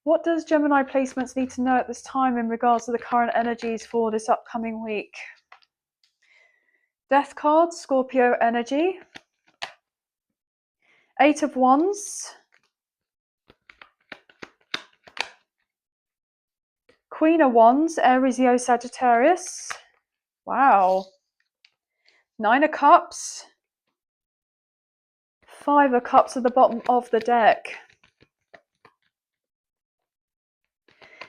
What does Gemini placements need to know at this time in regards to the current energies for this upcoming week? Death card, Scorpio energy. 8 of Wands. Queen of Wands, Aries, Leo, Sagittarius. Wow. 9 of Cups. 5 of Cups at the bottom of the deck.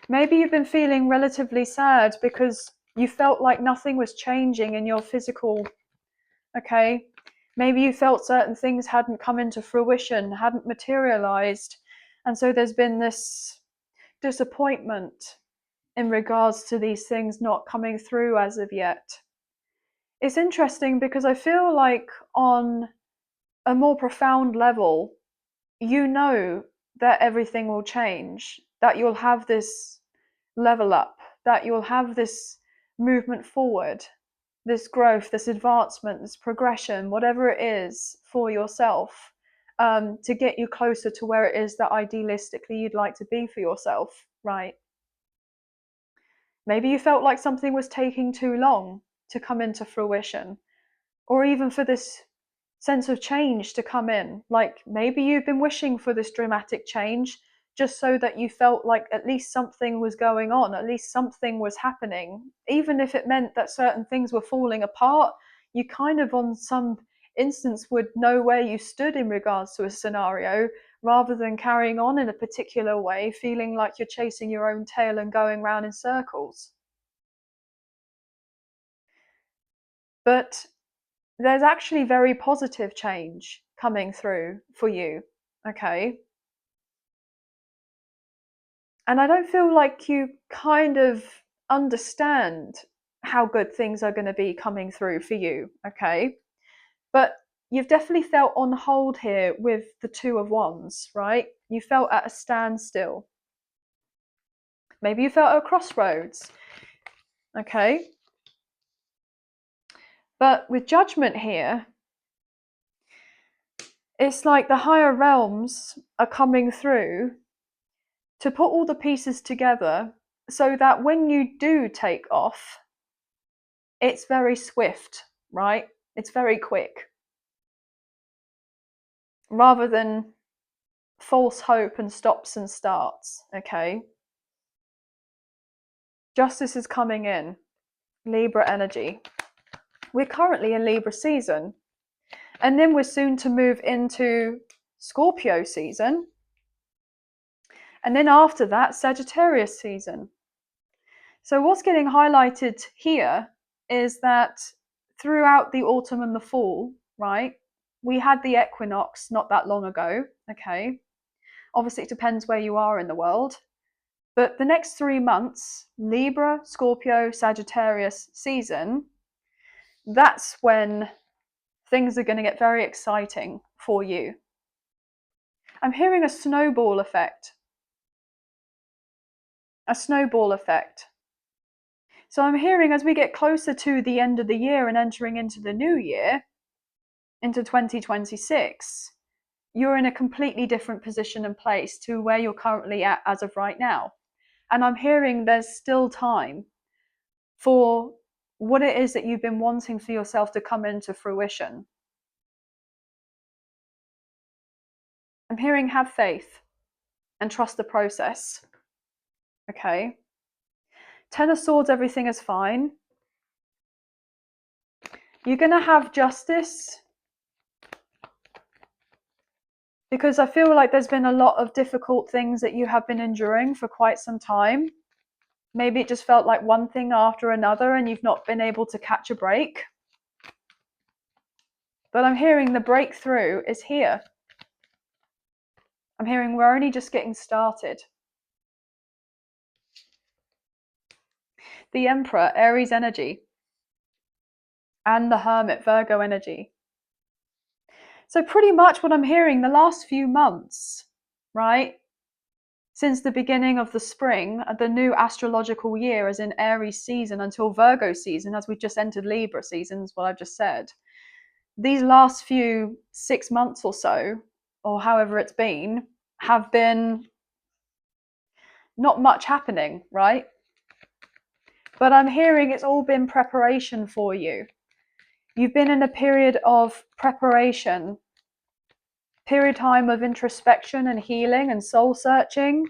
Maybe you've been feeling relatively sad because you felt like nothing was changing in your physical, okay? Maybe you felt certain things hadn't come into fruition, hadn't materialized. And so there's been this disappointment in regards to these things not coming through as of yet. It's interesting because I feel like on a more profound level, you know that everything will change, that you'll have this level up, that you'll have this movement forward, this growth, this advancement, this progression, whatever it is for yourself, to get you closer to where it is that idealistically you'd like to be for yourself, right? Maybe you felt like something was taking too long to come into fruition, or even for this sense of change to come in. Like maybe you've been wishing for this dramatic change just so that you felt like at least something was going on, at least something was happening. Even if it meant that certain things were falling apart, you kind of on some instance would know where you stood in regards to a scenario, rather than carrying on in a particular way, feeling like you're chasing your own tail and going round in circles. But there's actually very positive change coming through for you, okay? And I don't feel like you kind of understand how good things are going to be coming through for you, okay? But you've definitely felt on hold here with the 2 of Wands, right? You felt at a standstill. Maybe you felt at a crossroads, okay? But with Judgment here, it's like the higher realms are coming through to put all the pieces together so that when you do take off, it's very swift, right? It's very quick. Rather than false hope and stops and starts, okay? Justice is coming in. Libra energy. We're currently in Libra season, and then we're soon to move into Scorpio season, and then after that, Sagittarius season. So what's getting highlighted here is that throughout the autumn and the fall, right, we had the equinox not that long ago, okay? Obviously, it depends where you are in the world. But the next 3 months, Libra, Scorpio, Sagittarius season, that's when things are going to get very exciting for you. I'm hearing a snowball effect. A snowball effect. So I'm hearing as we get closer to the end of the year and entering into the new year, into 2026, you're in a completely different position and place to where you're currently at as of right now. And I'm hearing there's still time for what it is that you've been wanting for yourself to come into fruition. I'm hearing have faith and trust the process. Okay? 10 of Swords, everything is fine. You're going to have justice because I feel like there's been a lot of difficult things that you have been enduring for quite some time. Maybe it just felt like one thing after another and you've not been able to catch a break. But I'm hearing the breakthrough is here. I'm hearing we're only just getting started. The Emperor, Aries energy, and the Hermit, Virgo energy. So pretty much what I'm hearing the last few months, right, since the beginning of the spring, the new astrological year as in Aries season until Virgo season, as we just entered Libra season, is what I've just said. These last few 6 months or so, or however it's been, have been not much happening, right? But I'm hearing it's all been preparation for you. You've been in a period of preparation, time of introspection and healing and soul searching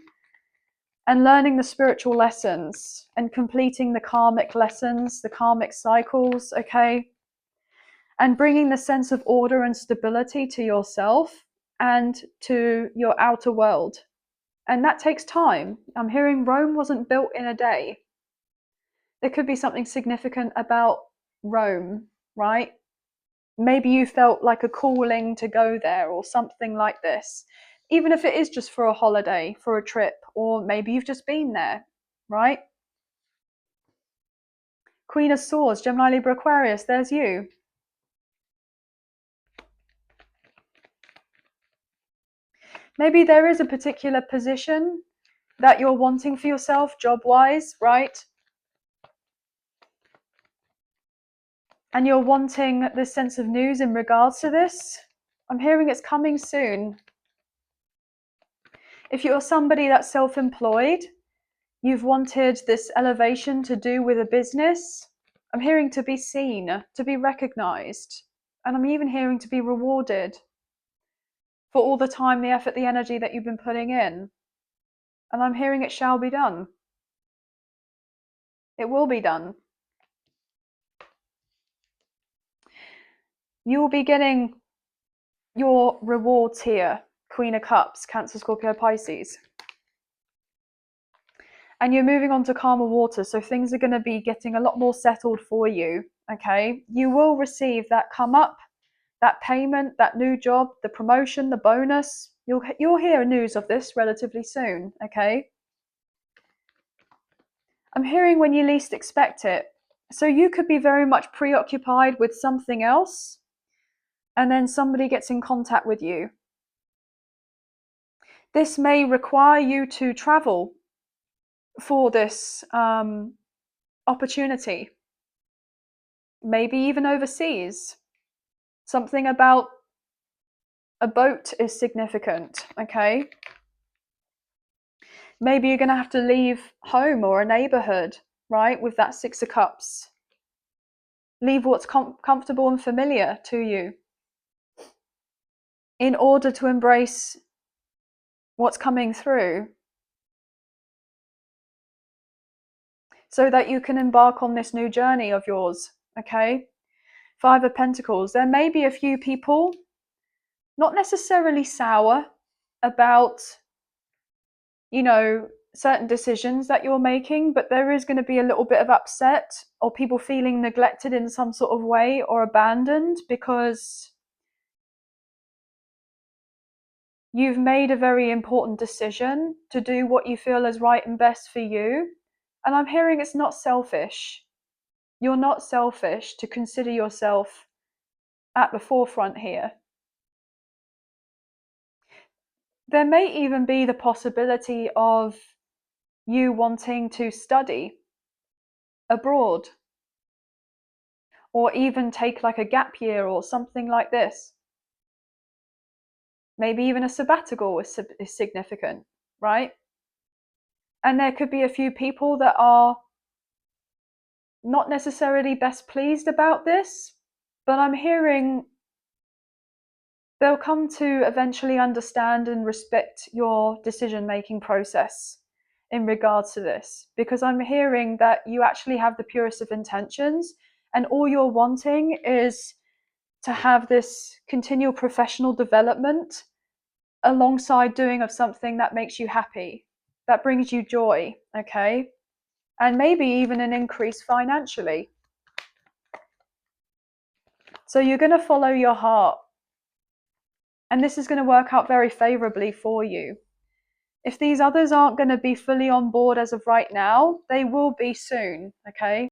and learning the spiritual lessons and completing the karmic lessons, the karmic cycles, okay? And bringing the sense of order and stability to yourself and to your outer world. And that takes time. I'm hearing Rome wasn't built in a day. There could be something significant about Rome, right? Maybe you felt like a calling to go there or something like this. Even if it is just for a holiday, for a trip, or maybe you've just been there, right? Queen of Swords, Gemini, Libra, Aquarius, there's you. Maybe there is a particular position that you're wanting for yourself, job-wise, right? And you're wanting this sense of news in regards to this. I'm hearing it's coming soon. If you're somebody that's self-employed, you've wanted this elevation to do with a business. I'm hearing to be seen, to be recognized, and I'm even hearing to be rewarded for all the time, the effort, the energy that you've been putting in. And I'm hearing it shall be done. It will be done. You will be getting your rewards here. Queen of Cups, Cancer, Scorpio, Pisces. And you're moving on to calmer waters, so things are going to be getting a lot more settled for you, okay? You will receive that come up, that payment, that new job, the promotion, the bonus. You'll hear news of this relatively soon, okay? I'm hearing when you least expect it. So you could be very much preoccupied with something else, and then somebody gets in contact with you. This may require you to travel for this opportunity, maybe even overseas. Something about a boat is significant, okay? Maybe you're going to have to leave home or a neighborhood, right, with that Six of Cups. Leave what's comfortable and familiar to you in order to embrace what's coming through, so that you can embark on this new journey of yours, okay? Five of Pentacles. There may be a few people not necessarily sour about, you know, certain decisions that you're making, but there is going to be a little bit of upset or people feeling neglected in some sort of way or abandoned because you've made a very important decision to do what you feel is right and best for you. And I'm hearing it's not selfish. You're not selfish to consider yourself at the forefront here. There may even be the possibility of you wanting to study abroad or even take like a gap year or something like this. Maybe even a sabbatical is significant, right? And there could be a few people that are not necessarily best pleased about this, but I'm hearing they'll come to eventually understand and respect your decision-making process in regards to this, because I'm hearing that you actually have the purest of intentions and all you're wanting is to have this continual professional development alongside doing of something that makes you happy, that brings you joy, okay? And maybe even an increase financially. So you're going to follow your heart. And this is going to work out very favorably for you. If these others aren't going to be fully on board as of right now, they will be soon, okay?